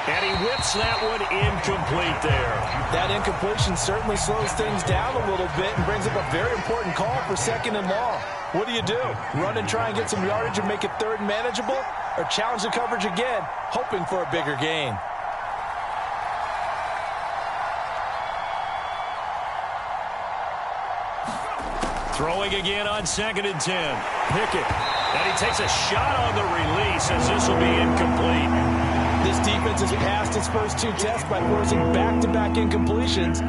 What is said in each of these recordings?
And he whips that one incomplete there. That incompletion certainly slows things down a little bit and brings up a very important call for 2nd and long. What do? Run and try and get some yardage and make it 3rd and manageable? Or challenge the coverage again, hoping for a bigger gain? Throwing again on 2nd and 10. Pickett. And he takes a shot on the release as this will be incomplete. This defense has passed its first 2 tests by forcing back-to-back incompletions.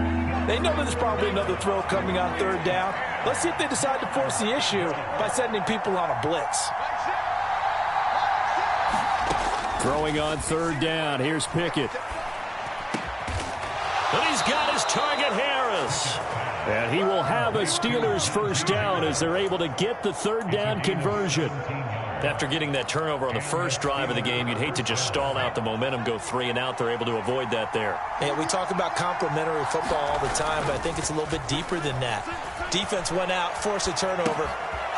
They know that there's probably another throw coming on 3rd down. Let's see if they decide to force the issue by sending people on a blitz. Throwing on 3rd down. Here's Pickett. And he's got his target, Harris. And he will have a Steelers 1st down as they're able to get the 3rd down conversion. After getting that turnover on the first drive of the game, you'd hate to just stall out the momentum, go 3 and out. They're able to avoid that there. And we talk about complementary football all the time, but I think it's a little bit deeper than that. Defense went out, forced a turnover,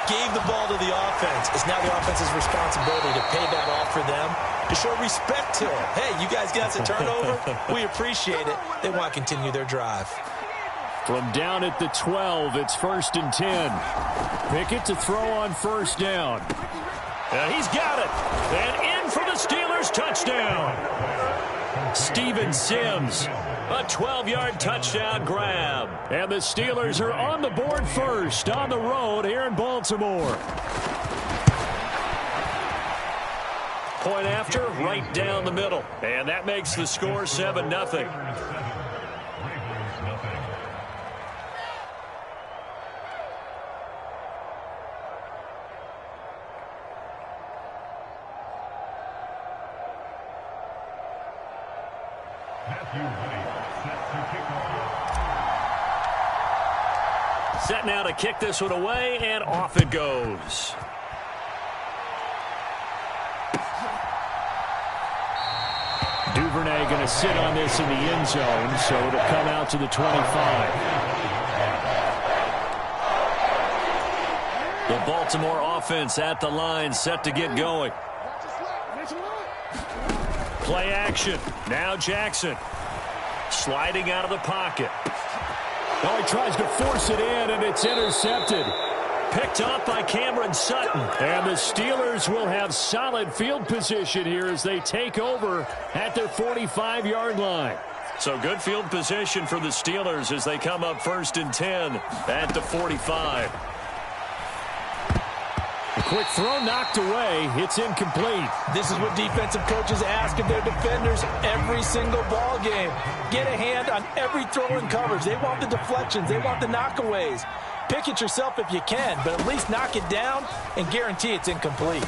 gave the ball to the offense. It's now the offense's responsibility to pay that off for them, to show respect to them. Hey, you guys got us a turnover? We appreciate it. They want to continue their drive. From down at the 12, it's 1st and 10. Pickett to throw on 1st down. And he's got it. And in for the Steelers touchdown. Steven Sims, a 12-yard touchdown grab. And the Steelers are on the board first on the road here in Baltimore. Point after, right down the middle. And that makes the score 7-0. Set now to kick this one away, and off it goes. Duvernay going to sit on this in the end zone, so it'll come out to the 25. The Baltimore offense at the line, set to get going. Play action. Now Jackson. Sliding out of the pocket. Oh, he tries to force it in, and it's intercepted. Picked off by Cameron Sutton. And the Steelers will have solid field position here as they take over at their 45-yard line. So good field position for the Steelers as they come up 1st and 10 at the 45. A quick throw knocked away. It's incomplete. This is what defensive coaches ask of their defenders every single ball game. Get a hand on every throw in coverage. They want the deflections. They want the knockaways. Pick it yourself if you can, but at least knock it down and guarantee it's incomplete.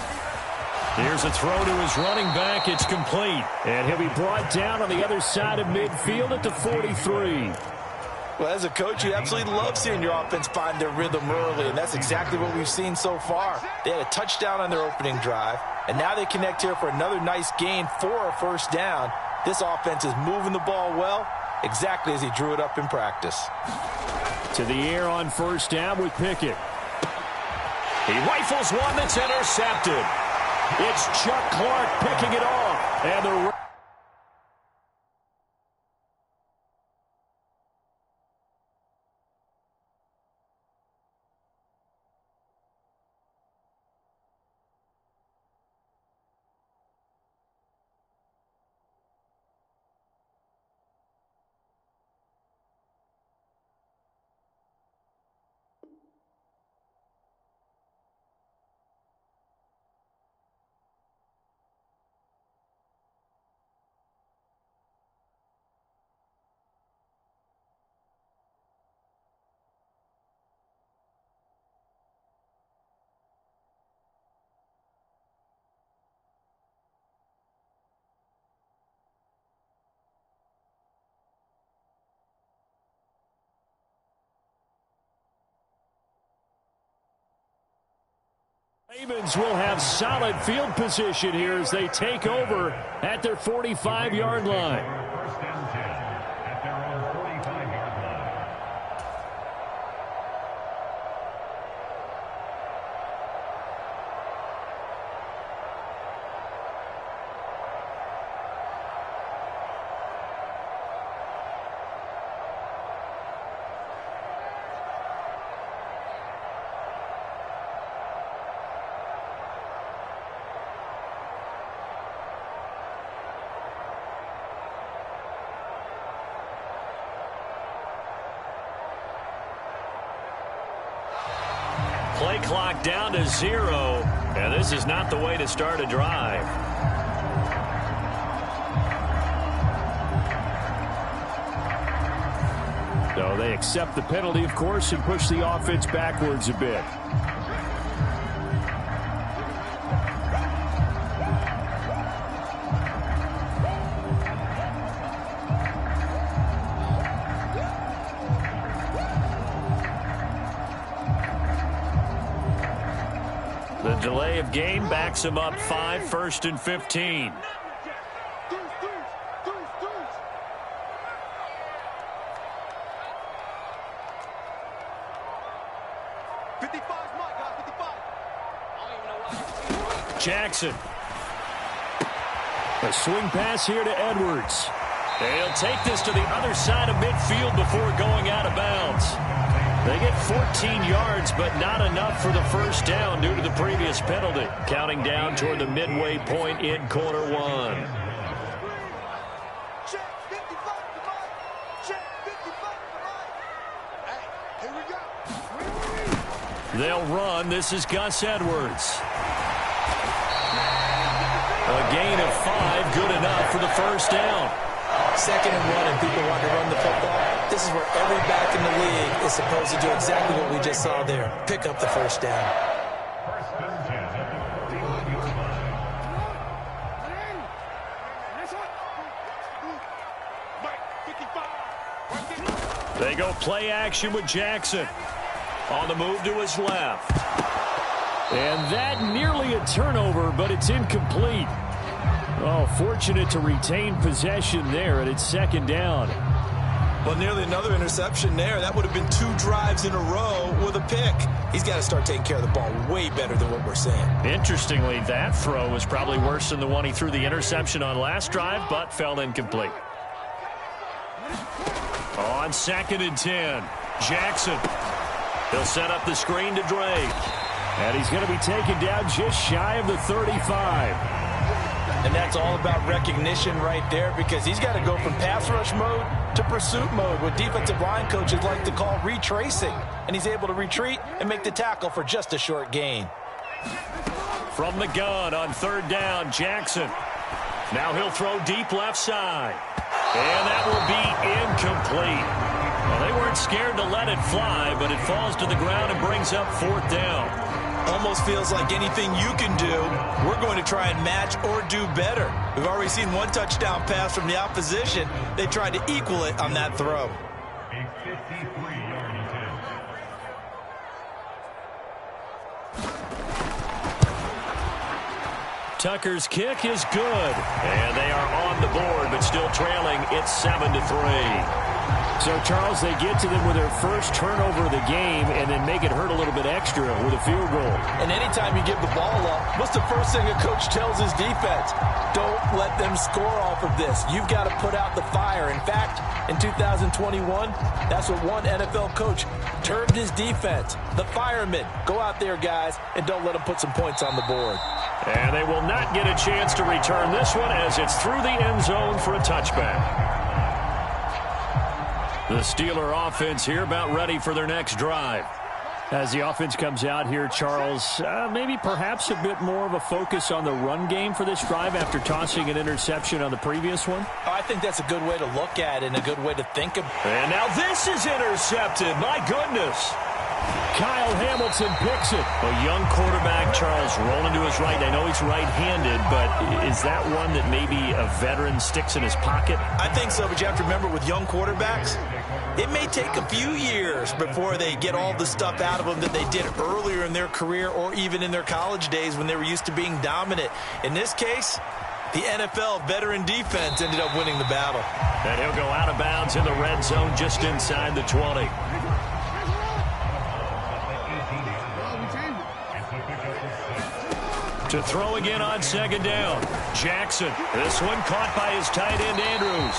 Here's a throw to his running back. It's complete. And he'll be brought down on the other side of midfield at the 43. Well, as a coach, you absolutely love seeing your offense find their rhythm early, and that's exactly what we've seen so far. They had a touchdown on their opening drive, and now they connect here for another nice gain for a 1st down. This offense is moving the ball well, exactly as he drew it up in practice. To the air on 1st down with Pickett. He rifles one that's intercepted. It's Chuck Clark picking it off, and the Ravens will have solid field position here as they take over at their 45-yard line. play clock down to 0. And this is not the way to start a drive. So they accept the penalty, of course, and push the offense backwards a bit. The delay of game backs him up 5, 1st and 15. Jackson. A swing pass here to Edwards. They'll take this to the other side of midfield before going out of bounds. They get 14 yards, but not enough for the first down due to the previous penalty. Counting down toward the midway point in quarter 1. They'll run. This is Gus Edwards. A gain of 5, good enough for the first down. 2nd and 1, and people want to run the football. This is where every back in the league is supposed to do exactly what we just saw there. Pick up the first down. They go play action with Jackson. On the move to his left. And that nearly a turnover, but it's incomplete. Oh, fortunate to retain possession there, and it's 2nd down. Well, nearly another interception there. That would have been 2 drives in a row with a pick. He's got to start taking care of the ball way better than what we're seeing. Interestingly, that throw was probably worse than the one he threw the interception on last drive, but fell incomplete. On 2nd and 10, Jackson. He'll set up the screen to Drake. And he's going to be taken down just shy of the 35. And that's all about recognition right there, because he's got to go from pass rush mode to pursuit mode, what defensive line coaches like to call retracing. And he's able to retreat and make the tackle for just a short gain. From the gun on 3rd down, Jackson. Now he'll throw deep left side. And that will be incomplete. Well, they weren't scared to let it fly, but it falls to the ground and brings up 4th down. Almost feels like anything you can do, we're going to try and match or do better. We've already seen 1 touchdown pass from the opposition. They tried to equal it on that throw. Tucker's kick is good. And they are on the board, but still trailing. It's 7-3. So, Charles, they get to them with their first turnover of the game and then make it hurt a little bit extra with a field goal. And anytime you give the ball up, what's the first thing a coach tells his defense? Don't let them score off of this. You've got to put out the fire. In fact, in 2021, that's what one NFL coach termed his defense. The firemen. Go out there, guys, and don't let them put some points on the board. And they will not get a chance to return this one as it's through the end zone for a touchback. The Steeler offense here about ready for their next drive. As the offense comes out here, Charles, maybe perhaps a bit more of a focus on the run game for this drive after tossing an interception on the previous one? I think that's a good way to look at it and a good way to think of it. And now this is intercepted. My goodness. Kyle Hamilton picks it. A young quarterback, Charles, rolling to his right. I know he's right-handed, but is that one that maybe a veteran sticks in his pocket? I think so, but you have to remember with young quarterbacks, it may take a few years before they get all the stuff out of them that they did earlier in their career or even in their college days when they were used to being dominant. In this case, the NFL veteran defense ended up winning the battle. And he'll go out of bounds in the red zone just inside the 20. To throw again on 2nd down. Jackson. This one caught by his tight end, Andrews.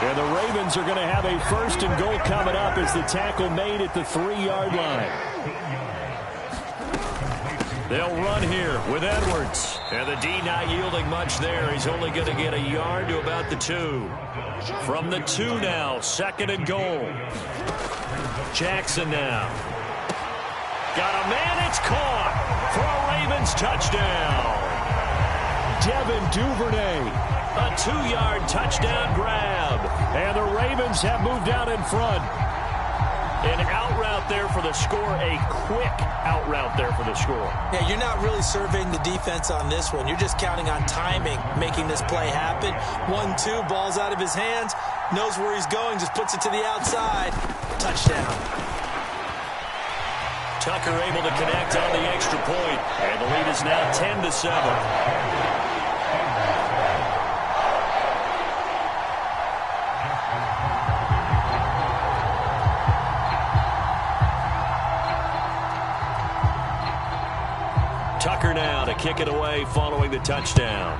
And the Ravens are going to have a 1st and goal coming up as the tackle made at the 3-yard line. They'll run here with Edwards. And the D not yielding much there. He's only going to get a yard to about the 2. From the 2 now, 2nd and goal. Jackson now. Got a man, it's caught for a Ravens touchdown. Devin Duvernay. A 2-yard touchdown grab. And the Ravens have moved out in front. An out route there for the score, a quick out route there for the score. Yeah, you're not really surveying the defense on this one. You're just counting on timing, making this play happen. 1-2, ball's out of his hands, knows where he's going, just puts it to the outside. Touchdown. Tucker able to connect on the extra point, and the lead is now 10-7. Tucker now to kick it away following the touchdown.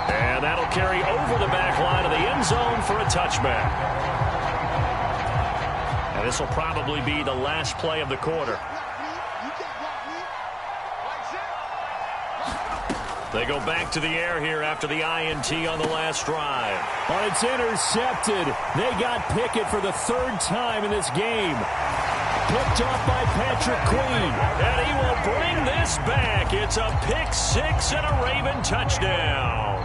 And that'll carry over the back line of the end zone for a touchback. And this will probably be the last play of the quarter. They go back to the air here after the INT on the last drive. But it's intercepted. They got Pickett for the 3rd time in this game. Picked off by Patrick Queen. And he will bring this back. It's a pick 6 and a Raven touchdown.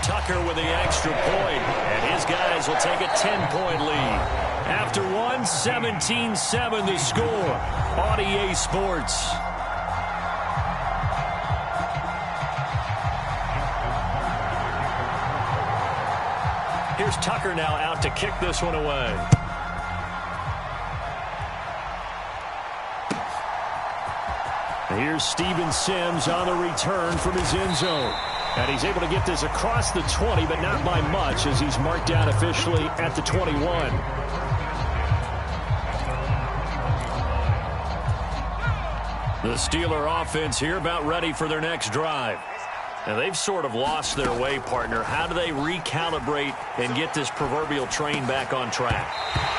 Tucker with the extra point, and his guys will take a 10-point lead. After one, 17-7 the score on EA Sports. Here's Tucker now out to kick this one away. Here's Steven Sims on the return from his end zone. And he's able to get this across the 20, but not by much, as he's marked down officially at the 21. The Steeler offense here about ready for their next drive. Now, they've sort of lost their way, partner. How do they recalibrate and get this proverbial train back on track?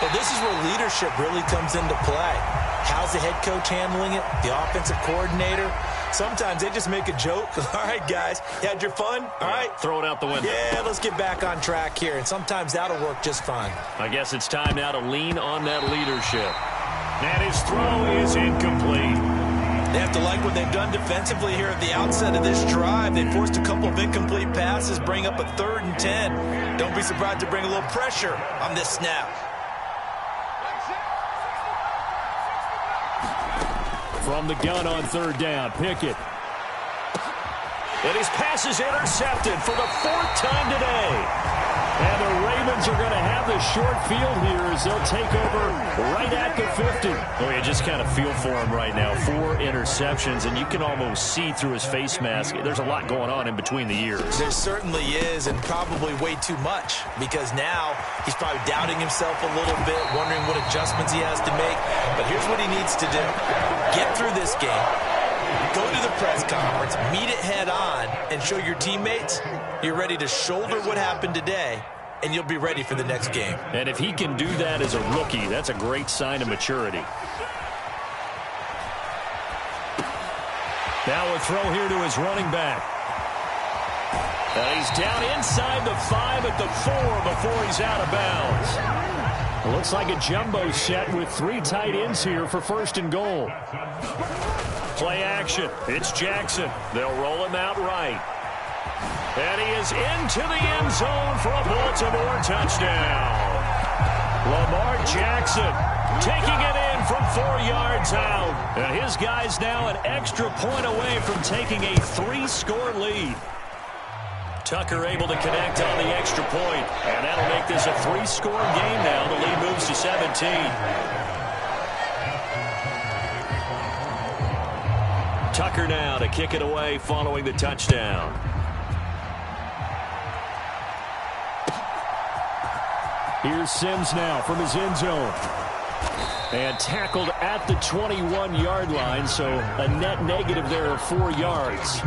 Well, this is where leadership really comes into play. How's the head coach handling it? The offensive coordinator? Sometimes they just make a joke. All right, guys, you had your fun? All right. Throw it out the window. Yeah, let's get back on track here. And sometimes that'll work just fine. I guess it's time now to lean on that leadership. And his throw is incomplete. They have to like what they've done defensively here at the outset of this drive. They forced a couple of incomplete passes, bring up a 3rd and 10. Don't be surprised to bring a little pressure on this snap. From the gun on 3rd down, Pickett. And his pass is intercepted for the 4th time today. And the Ravens are going to have the short field here as they'll take over right at the 50. Oh, you just kind of feel for him right now. 4 interceptions, and you can almost see through his face mask. There's a lot going on in between the ears. There certainly is, and probably way too much, because now he's probably doubting himself a little bit, wondering what adjustments he has to make. But here's what he needs to do. Get through this game. Go to the press conference, meet it head on, and show your teammates you're ready to shoulder what happened today, and you'll be ready for the next game. And if he can do that as a rookie, that's a great sign of maturity. Now a throw here to his running back. And he's down inside the 5 at the 4 before he's out of bounds. It looks like a jumbo set with 3 tight ends here for 1st and goal. Play action. It's Jackson. They'll roll him out right. And he is into the end zone for a Baltimore touchdown. Lamar Jackson taking it in from 4 yards out. And his guys now an extra point away from taking a 3-score lead. Tucker able to connect on the extra point. And that'll make this a 3-score game now. The lead moves to 17. Tucker now to kick it away following the touchdown. Here's Sims now from his end zone. And tackled at the 21-yard line, so a net negative there of 4 yards.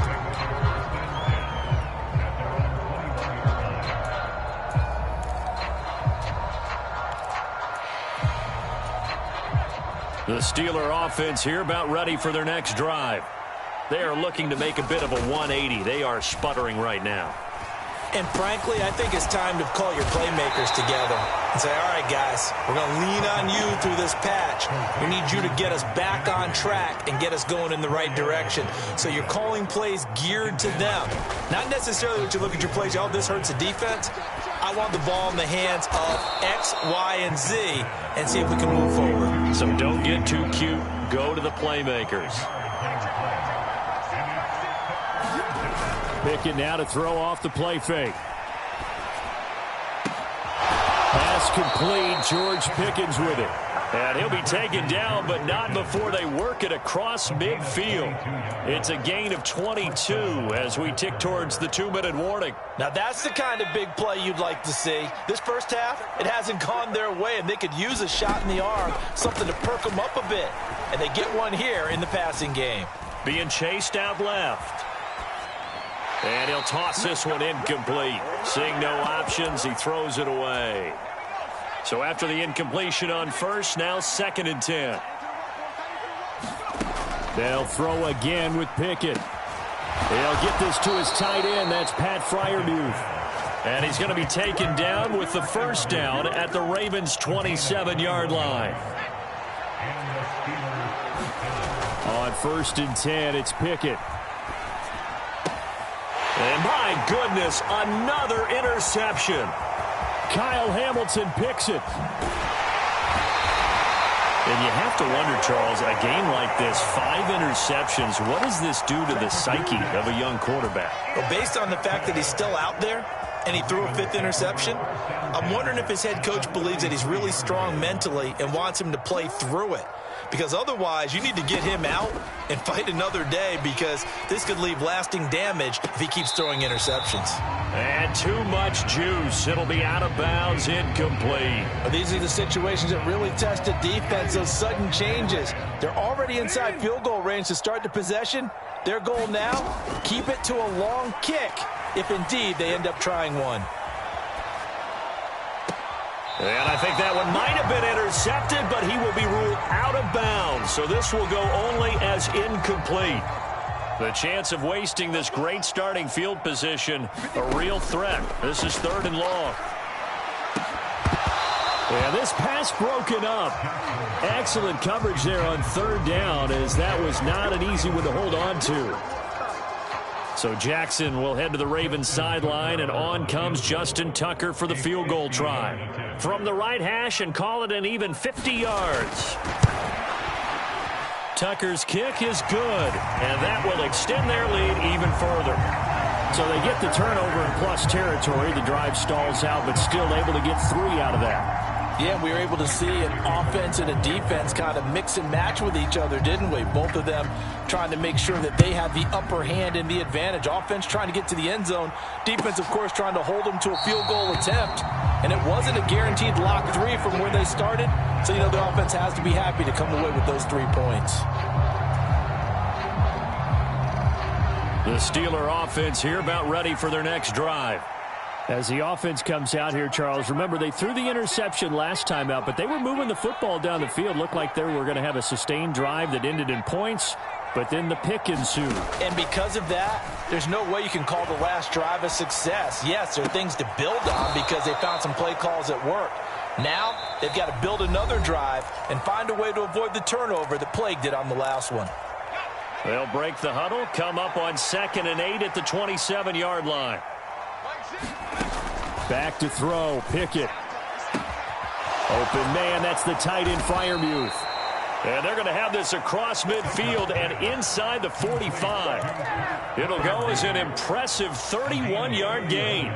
The Steeler offense here about ready for their next drive. They are looking to make a bit of a 180. They are sputtering right now. And frankly, I think it's time to call your playmakers together and say, all right, guys, we're going to lean on you through this patch. We need you to get us back on track and get us going in the right direction. So you're calling plays geared to them. Not necessarily what you look at your plays, oh, this hurts the defense. I want the ball in the hands of X, Y, and Z and see if we can move forward. So don't get too cute. Go to the playmakers. Pickett now to throw off the play fake. Pass complete. George Pickens with it. And he'll be taken down, but not before they work it across midfield. It's a gain of 22 as we tick towards the 2-minute warning. Now that's the kind of big play you'd like to see. This first half, it hasn't gone their way, and they could use a shot in the arm, something to perk them up a bit. And they get one here in the passing game. Being chased out left. And he'll toss this one incomplete. Seeing no options, he throws it away. So after the incompletion on first, now 2nd and 10. They'll throw again with Pickett. They'll get this to his tight end. That's Pat Freiermuth. And he's going to be taken down with the first down at the Ravens' 27-yard line. On 1st and 10, it's Pickett. And my goodness, another interception. Kyle Hamilton picks it. And you have to wonder, Charles, a game like this, 5 interceptions, what does this do to the psyche of a young quarterback? Well, based on the fact that he's still out there and he threw a 5th interception, I'm wondering if his head coach believes that he's really strong mentally and wants him to play through it. Because otherwise, you need to get him out and fight another day, because this could leave lasting damage if he keeps throwing interceptions. And too much juice. It'll be out of bounds, incomplete. These are the situations that really test the defense, those sudden changes. They're already inside field goal range to start the possession. Their goal now, keep it to a long kick, if indeed they end up trying one. And I think that one might have been intercepted, but he will be ruled out of bounds. So this will go only as incomplete. The chance of wasting this great starting field position, a real threat. This is 3rd and long. Yeah, this pass broken up. Excellent coverage there on 3rd down, as that was not an easy one to hold on to. So Jackson will head to the Ravens sideline, and on comes Justin Tucker for the field goal try. From the right hash, and call it an even 50 yards. Tucker's kick is good, and that will extend their lead even further. So they get the turnover in plus territory. The drive stalls out, but still able to get 3 out of that. Yeah, we were able to see an offense and a defense kind of mix and match with each other, didn't we? Both of them trying to make sure that they have the upper hand and the advantage. Offense trying to get to the end zone. Defense, of course, trying to hold them to a field goal attempt. And it wasn't a guaranteed lock 3 from where they started. So, you know, the offense has to be happy to come away with those 3 points. The Steeler offense here about ready for their next drive. As the offense comes out here, Charles, remember they threw the interception last time out, but they were moving the football down the field. Looked like they were going to have a sustained drive that ended in points, but then the pick ensued. And because of that, there's no way you can call the last drive a success. Yes, there are things to build on because they found some play calls that worked. Now, they've got to build another drive and find a way to avoid the turnover that plagued it on the last one. They'll break the huddle, come up on 2nd and 8 at the 27-yard line. Back to throw, Pickett. Open man, that's the tight end, Freiermuth. And they're going to have this across midfield and inside the 45. It'll go as an impressive 31-yard gain.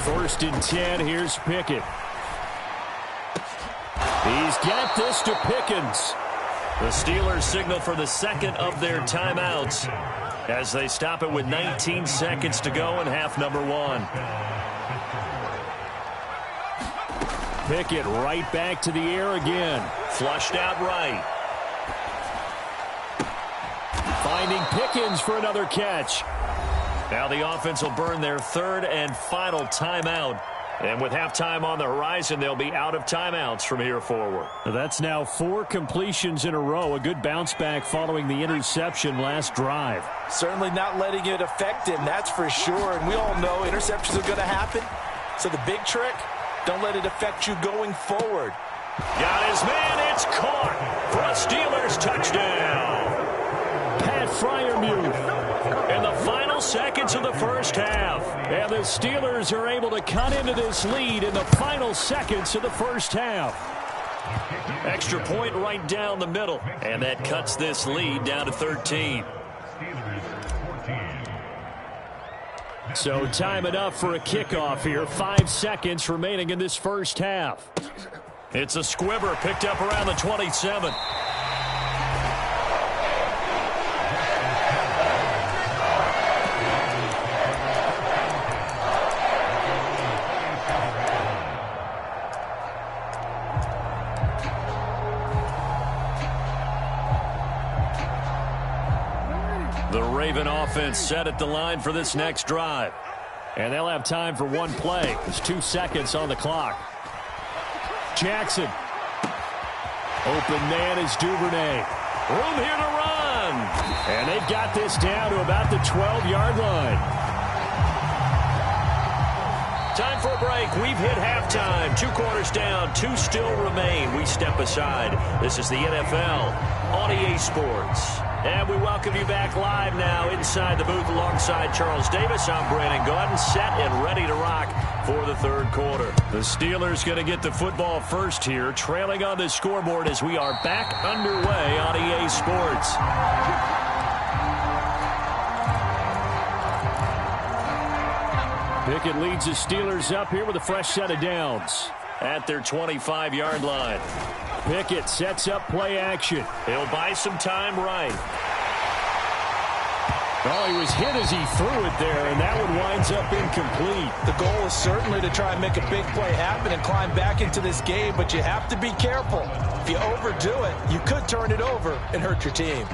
1st and 10, here's Pickett. He's got this to Pickens. The Steelers signal for the 2nd of their timeouts as they stop it with 19 seconds to go in half number 1. Pickett right back to the air again. Flushed out right. Finding Pickens for another catch. Now the offense will burn their 3rd and final timeout And with halftime on the horizon, they'll be out of timeouts from here forward. That's now 4 completions in a row. A good bounce back following the interception last drive. Certainly not letting it affect him, that's for sure. And we all know interceptions are going to happen. So the big trick, don't let it affect you going forward. Got his man. It's caught for a Steelers touchdown. Pat Freiermuth in the final seconds of the first half. And the Steelers are able to cut into this lead in the final seconds of the first half. Extra point right down the middle. And that cuts this lead down to 13. So time enough for a kickoff here. 5 seconds remaining in this first half. It's a squibber picked up around the 27. The Raven offense set at the line for this next drive. And they'll have time for one play. There's 2 seconds on the clock. Jackson. Open man is Duvernay. Room here to run. And they've got this down to about the 12-yard line. Time for a break. We've hit halftime. 2 quarters down. 2 still remain. We step aside. This is the NFL on EA Sports. And we welcome you back live now inside the booth alongside Charles Davis. I'm Brandon Gaudin, set and ready to rock for the third quarter. The Steelers going to get the football first here, trailing on the scoreboard as we are back underway on EA Sports. Pickett leads the Steelers up here with a fresh set of downs at their 25-yard line. Pickett sets up play action. He'll buy some time right. Oh, he was hit as he threw it there, and that one winds up incomplete. The goal is certainly to try and make a big play happen and climb back into this game, but you have to be careful. If you overdo it, you could turn it over and hurt your team.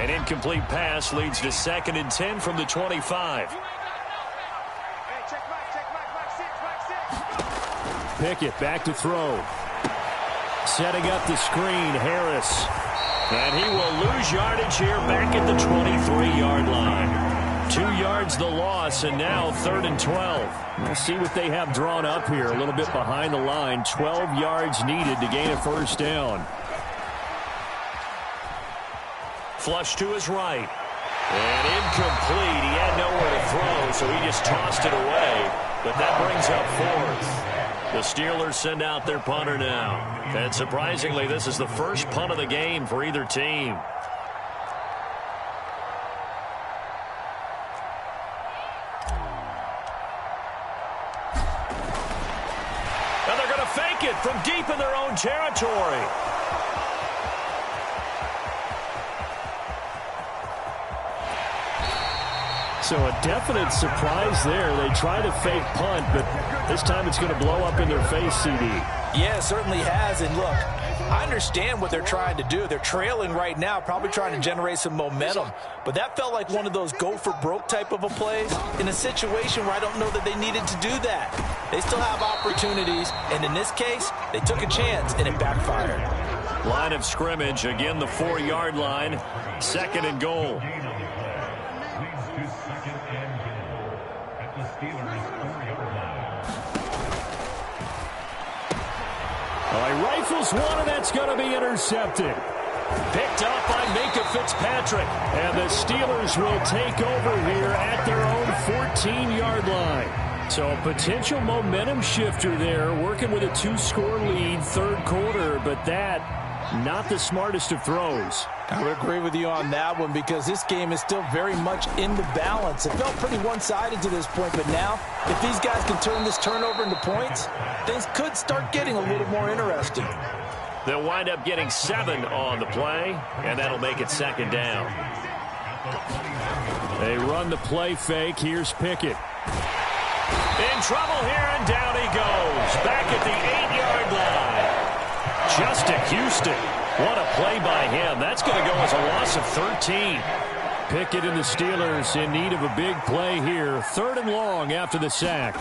An incomplete pass leads to 2nd and 10 from the 25. Pickett back to throw. Setting up the screen, Harris. And he will lose yardage here back at the 23-yard line. 2 yards the loss, and now 3rd and 12. We'll see what they have drawn up here. A little bit behind the line. 12 yards needed to gain a first down. Flush to his right. And incomplete. He had nowhere to throw, so he just tossed it away. But that brings up 4th. The Steelers send out their punter now. And surprisingly, this is the first punt of the game for either team. And they're going to fake it from deep in their own territory. So a definite surprise there. They try to fake punt, but this time it's going to blow up in their face, CD. Yeah, it certainly has. And look, I understand what they're trying to do. They're trailing right now, probably trying to generate some momentum. But that felt like one of those go-for-broke type of a plays in a situation where I don't know that they needed to do that. They still have opportunities, and in this case, they took a chance, and it backfired. Line of scrimmage, again the 4-yard line, 2nd and goal. He rifles one, and that's going to be intercepted. Picked up by Minka Fitzpatrick. And the Steelers will take over here at their own 14-yard line. So a potential momentum shifter there, working with a 2-score lead, 3rd quarter, but that not the smartest of throws. I would agree with you on that one because this game is still very much in the balance. It felt pretty one-sided to this point, but now if these guys can turn this turnover into points, things could start getting a little more interesting. They'll wind up getting 7 on the play, and that'll make it 2nd down. They run the play fake. Here's Pickett. In trouble here, and down he goes. Back at the 8-yard line. Justin Houston. What a play by him. That's going to go as a loss of 13. Pickett and the Steelers in need of a big play here. 3rd and long after the sack.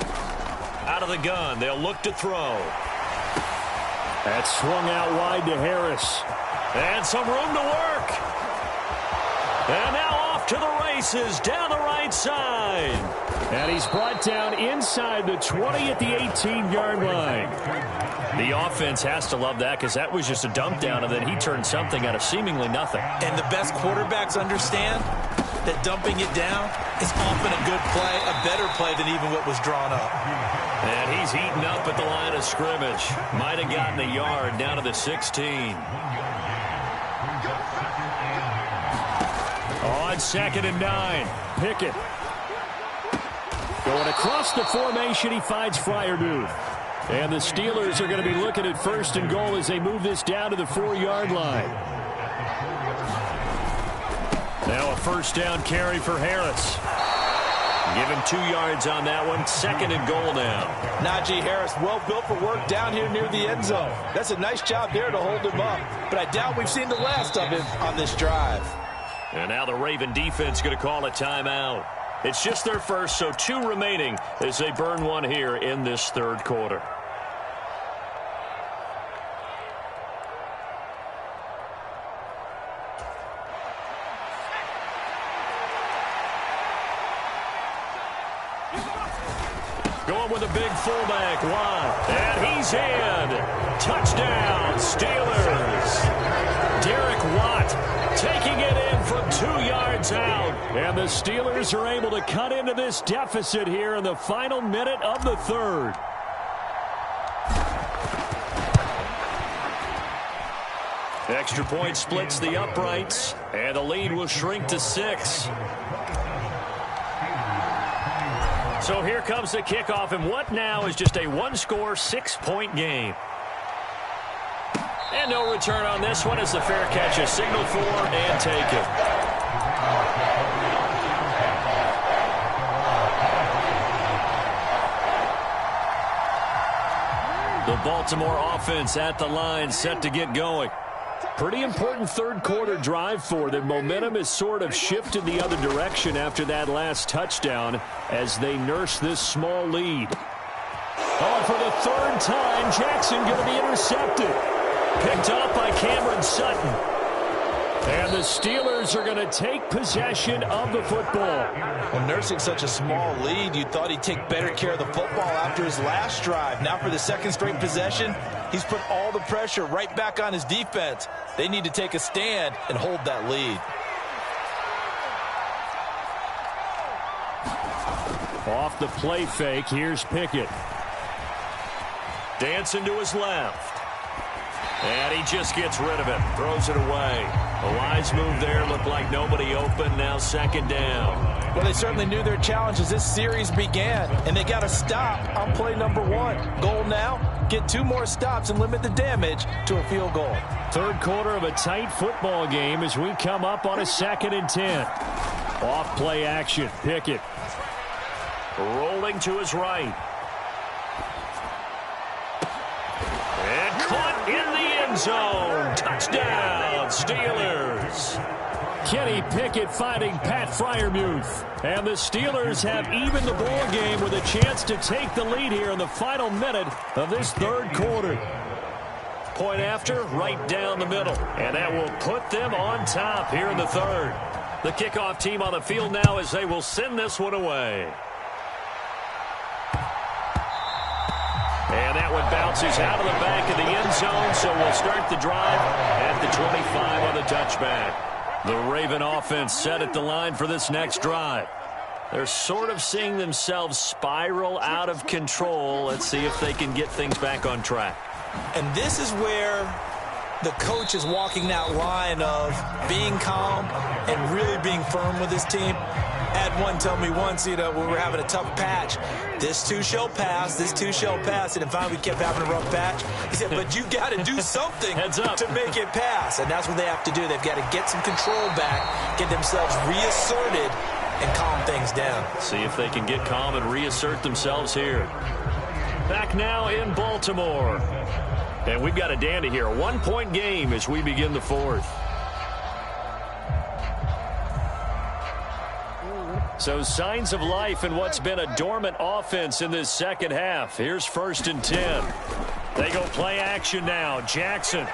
Out of the gun, they'll look to throw. That's swung out wide to Harris. And some room to work. And now off to the races down the right side. And he's brought down inside the 20 at the 18-yard line. The offense has to love that because that was just a dump down, and then he turned something out of seemingly nothing. And the best quarterbacks understand that dumping it down is often a good play, a better play than even what was drawn up. And he's heating up at the line of scrimmage. Might have gotten a yard down to the 16. On 2nd and 9, Pickett. Going across the formation, he finds Freiermuth. And the Steelers are going to be looking at 1st and goal as they move this down to the 4-yard line. Now a 1st down carry for Harris. Give him 2 yards on that one. 2nd and goal now. Najee Harris, well built for work down here near the end zone. That's a nice job there to hold him up. But I doubt we've seen the last of him on this drive. And now the Raven defense going to call a timeout. It's just their first, so 2 remaining as they burn one here in this 3rd quarter. Going with a big fullback, Watt. And he's in. Touchdown, Steelers. Derek Watt taking it in from 2 yards out. And the Steelers are able to cut into this deficit here in the final minute of the 3rd. Extra point splits the uprights, and the lead will shrink to 6. So here comes the kickoff, and what now is just a 1-score, 6-point game. And no return on this one as the fair catch is signaled for and taken. The Baltimore offense at the line, set to get going. Pretty important 3rd quarter drive for them. Momentum has sort of shifted the other direction after that last touchdown as they nurse this small lead. Oh, for the 3rd time, Jackson going to be intercepted. Picked up by Cameron Sutton. And the Steelers are going to take possession of the football. Well, nursing such a small lead, you thought he'd take better care of the football after his last drive. Now for the 2nd straight possession, he's put all the pressure right back on his defense. They need to take a stand and hold that lead. Off the play fake, here's Pickett. Dancing to his left. And he just gets rid of it. Throws it away. A wise move there. Looked like nobody open. Now 2nd down. Well, they certainly knew their challenge as this series began. And they got to stop on play number 1. Goal now, get 2 more stops and limit the damage to a field goal. 3rd quarter of a tight football game as we come up on a 2nd and 10. Off play action. Pickett. Rolling to his right. And caught in the end zone. Touchdown, Steelers. Kenny Pickett finding Pat Freiermuth. And the Steelers have evened the ball game with a chance to take the lead here in the final minute of this 3rd quarter. Point after, right down the middle. And that will put them on top here in the 3rd. The kickoff team on the field now as they will send this one away. And that one bounces out of the back of the end zone, so we'll start the drive at the 25 on the touchback. The Raven offense set at the line for this next drive. They're sort of seeing themselves spiral out of control. Let's see if they can get things back on track. And this is where the coach is walking that line of being calm and really being firm with his team. I had one tell me once, when we were having a tough patch, this too shall pass, this too shall pass. And finally we kept having a rough patch. He said, but you got to do something to make it pass. And that's what they have to do. They've got to get some control back, get themselves reasserted, and calm things down. See if they can get calm and reassert themselves here. Back now in Baltimore. And we've got a dandy here. A 1-point game as we begin the 4th. So signs of life in what's been a dormant offense in this second half. Here's 1st and 10. They go play action now. Jackson.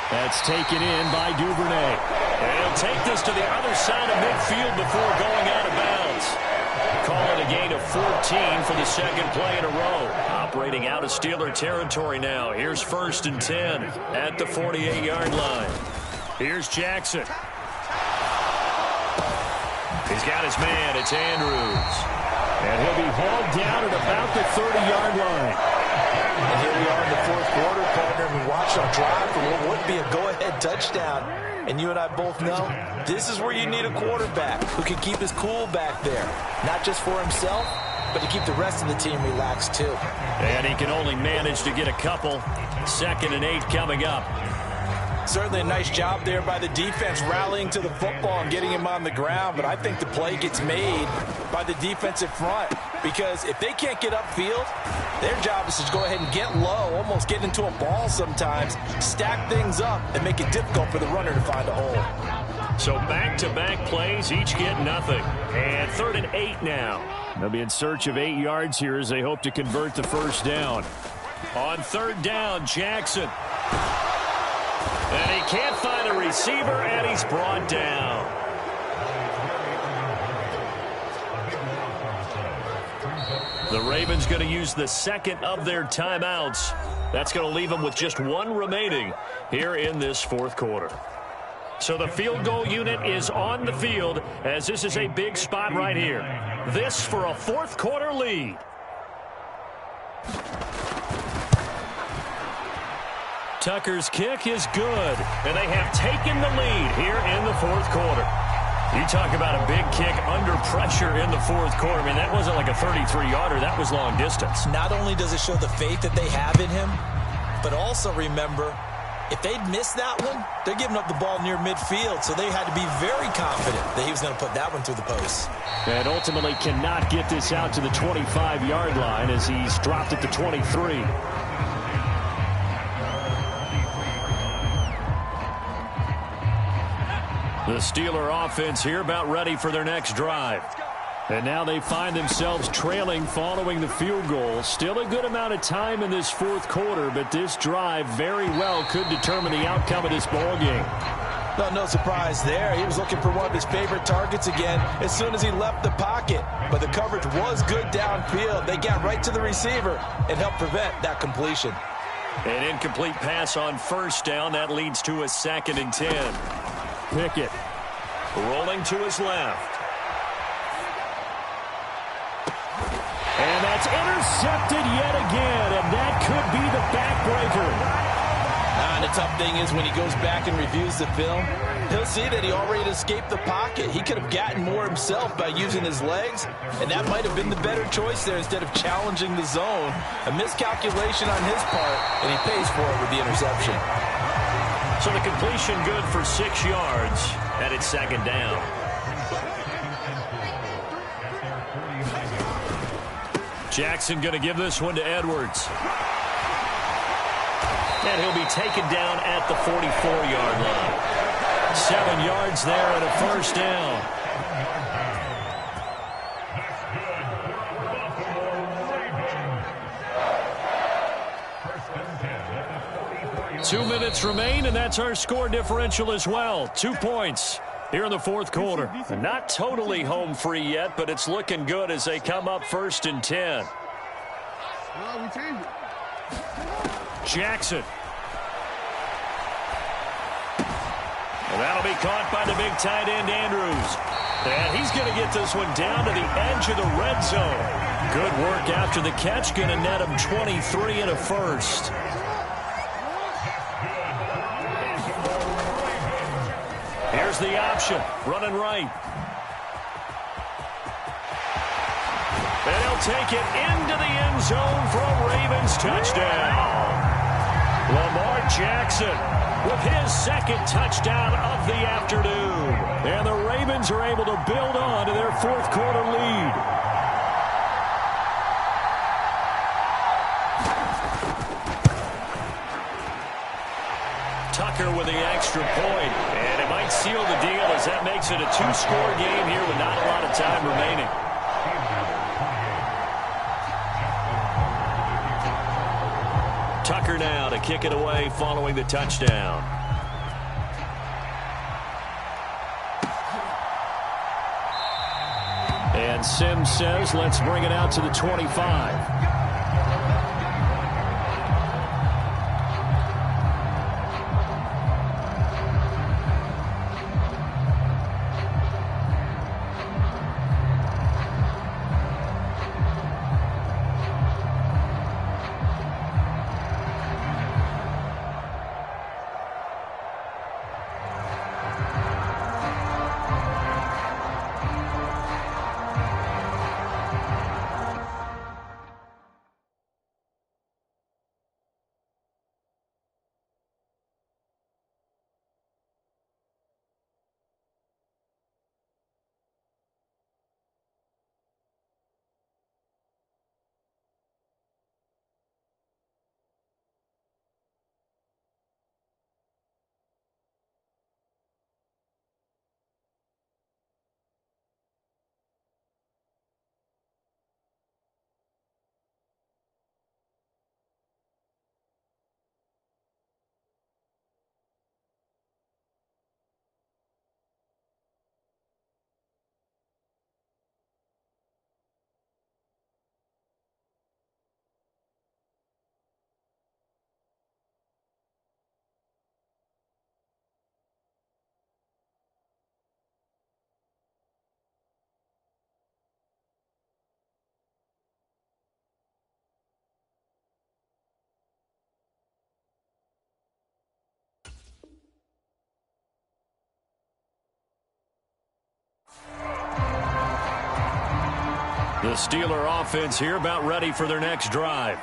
That's taken in by Duvernay. And he'll take this to the other side of midfield before going out of bounds. Call it a gain of 14 for the second play in a row. Operating out of Steeler territory now. Here's 1st and 10 at the 48-yard line. Here's Jackson. He's got his man. It's Andrews. And he'll be hauled down at about the 30-yard line. And here we are in the fourth quarter, partner. We watched our drive for what would be a go-ahead touchdown. And you and I both know this is where you need a quarterback who can keep his cool back there. Not just for himself, but to keep the rest of the team relaxed too. And he can only manage to get a couple. 2nd and 8 coming up. Certainly a nice job there by the defense rallying to the football and getting him on the ground. But I think the play gets made by the defensive front. Because if they can't get upfield, their job is to go ahead and get low, almost get into a ball sometimes, stack things up, and make it difficult for the runner to find a hole. So back-to-back plays, each get nothing. And 3rd and 8 now. They'll be in search of 8 yards here as they hope to convert the first down. On 3rd down, Jackson. And he can't find a receiver, and he's brought down. The Ravens going to use the second of their timeouts. That's going to leave them with just 1 remaining here in this fourth quarter. So the field goal unit is on the field as this is a big spot right here. This for a fourth quarter lead. Tucker's kick is good, and they have taken the lead here in the fourth quarter. You talk about a big kick under pressure in the fourth quarter. I mean, that wasn't like a 33-yarder. That was long distance. Not only does it show the faith that they have in him, but also remember, if they'd missed that one, they're giving up the ball near midfield, so they had to be very confident that he was going to put that one through the post. And ultimately cannot get this out to the 25-yard line as he's dropped at the 23. The Steeler offense here about ready for their next drive. And now they find themselves trailing following the field goal. Still a good amount of time in this fourth quarter, but this drive very well could determine the outcome of this ball game. No surprise there. He was looking for one of his favorite targets again as soon as he left the pocket. But the coverage was good downfield. They got right to the receiver and helped prevent that completion. An incomplete pass on first down. That leads to a 2nd and 10. Pickett rolling to his left. And that's intercepted yet again, and that could be the backbreaker. And the tough thing is when he goes back and reviews the film, he'll see that he already escaped the pocket. He could have gotten more himself by using his legs, and that might have been the better choice there instead of challenging the zone. A miscalculation on his part, and he pays for it with the interception. So the completion good for 6 yards, and it's 2nd down. Jackson going to give this one to Edwards. And he'll be taken down at the 44-yard line. 7 yards there and a first down. Two minutes remain, and that's our score differential as well. 2 points here in the fourth quarter. Not totally home free yet, but it's looking good as they come up 1st and 10. Jackson. And that'll be caught by the big tight end, Andrews. And he's going to get this one down to the edge of the red zone. Good work after the catch. Going to net him 23 and a first. Here's the option, running right. And he'll take it into the end zone for a Ravens touchdown. Lamar Jackson with his 2nd touchdown of the afternoon. And the Ravens are able to build on to their fourth quarter lead. Tucker with the extra point, and it might seal the deal as as that makes it a two-score game here with not a lot of time remaining. Tucker now to kick it away following the touchdown. And Sims says, let's bring it out to the 25. The Steeler offense here about ready for their next drive.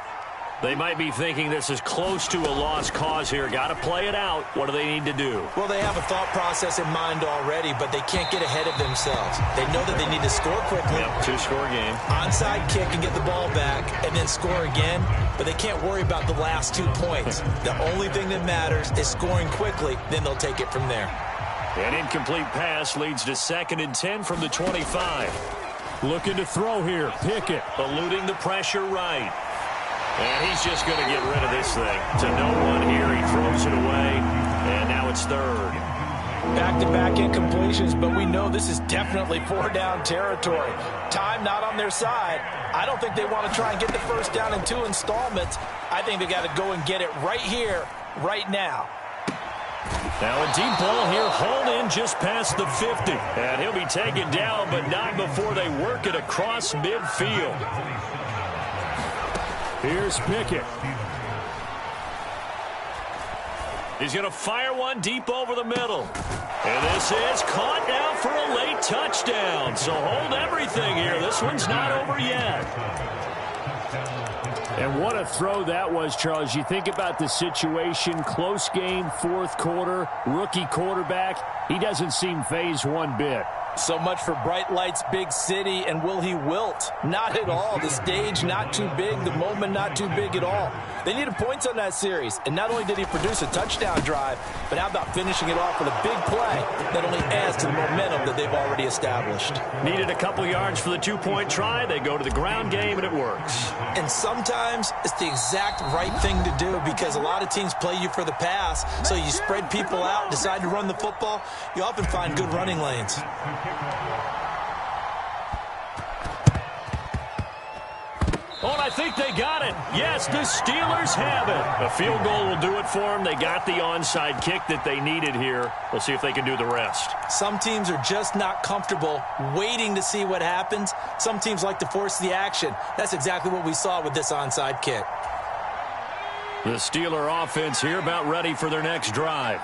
They might be thinking this is close to a lost cause here. Got to play it out. What do they need to do? Well, they have a thought process in mind already, but they can't get ahead of themselves. They know that they need to score quickly. Yep, two-score game. Onside kick and get the ball back and then score again, but they can't worry about the last 2 points. The only thing that matters is scoring quickly, then they'll take it from there. An incomplete pass leads to 2nd and 10 from the 25. Looking to throw here. Pickett eluding the pressure right. And he's just going to get rid of this thing. To no one here, he throws it away. And now it's 3rd. Back-to-back incompletions, but we know this is definitely 4-down territory. Time not on their side. I don't think they want to try and get the first down in 2 installments. I think they got to go and get it right here, right now. Now a deep ball here, hauled in just past the 50. And he'll be taken down, but not before they work it across midfield. Here's Pickett. He's going to fire one deep over the middle. And this is caught now for a late touchdown. So hold everything here. This one's not over yet. And what a throw that was, Charles. You think about the situation, close game, 4th quarter, rookie quarterback. He doesn't seem fazed one bit. So much for bright lights, big city, and will he wilt? Not at all. The stage not too big, the moment not too big at all. They needed points on that series, and not only did he produce a touchdown drive, but how about finishing it off with a big play that only adds to the momentum that they've already established. Needed a couple yards for the 2-point try. They go to the ground game, and it works. And sometimes it's the exact right thing to do because a lot of teams play you for the pass, so you spread people out, decide to run the football. You often find good running lanes. Oh, and I think they got it. Yes, the Steelers have it. A field goal will do it for them. They got the onside kick that they needed here. We'll see if they can do the rest. Some teams are just not comfortable waiting to see what happens. Some teams like to force the action. That's exactly what we saw with this onside kick. The Steeler offense here about ready for their next drive.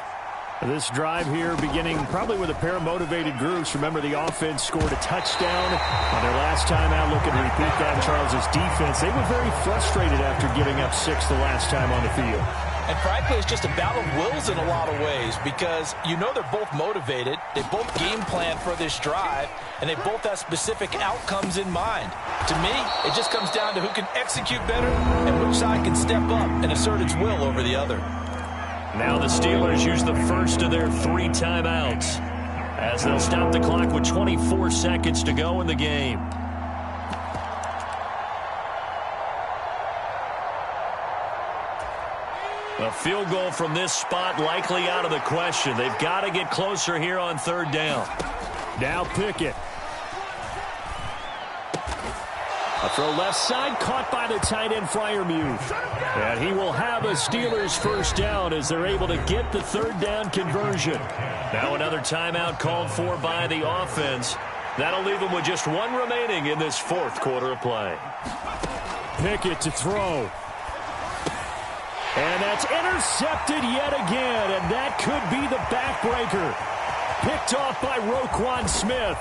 This drive here beginning probably with a pair of motivated groups. Remember, the offense scored a touchdown on their last time out. Looking to repeat that in Charles's defense. They were very frustrated after giving up 6 the last time on the field. And frankly, it's just a battle of wills in a lot of ways because you know they're both motivated. They both game plan for this drive, and they both have specific outcomes in mind. To me, it just comes down to who can execute better and which side can step up and assert its will over the other. Now the Steelers use the first of their 3 timeouts. as they'll stop the clock with 24 seconds to go in the game. A field goal from this spot likely out of the question. They've got to get closer here on third down. Now Pickett. A throw left side, caught by the tight end Freiermuth. And he will have a Steelers first down as they're able to get the third down conversion. Now another timeout called for by the offense. That'll leave them with just one remaining in this fourth quarter of play. Pickett to throw. And that's intercepted yet again, and that could be the backbreaker. Picked off by Roquan Smith.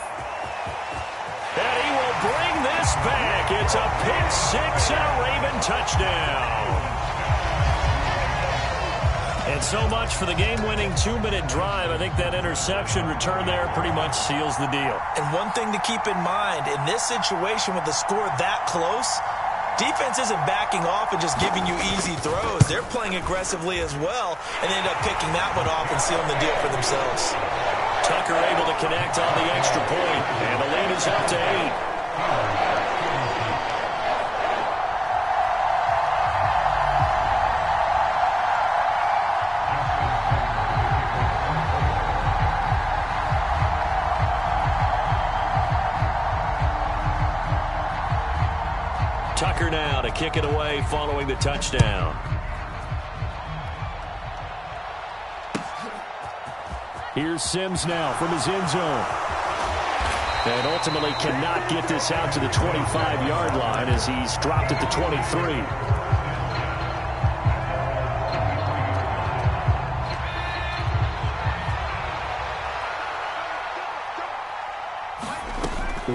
And he will bring this back. It's a pick six and a Raven touchdown. And so much for the game-winning 2-minute drive. I think that interception return there pretty much seals the deal. And one thing to keep in mind, in this situation with the score that close, defense isn't backing off and just giving you easy throws. They're playing aggressively as well, and they end up picking that one off and sealing the deal for themselves. Tucker able to connect on the extra point, and the lead is up to 8. Tucker now to kick it away following the touchdown. Here's Sims now from his end zone. And ultimately cannot get this out to the 25-yard line as he's dropped at the 23.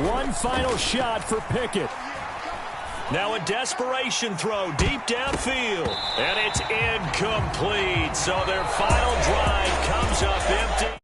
One final shot for Pickett. Now a desperation throw deep downfield. And it's incomplete. So their final drive comes up empty.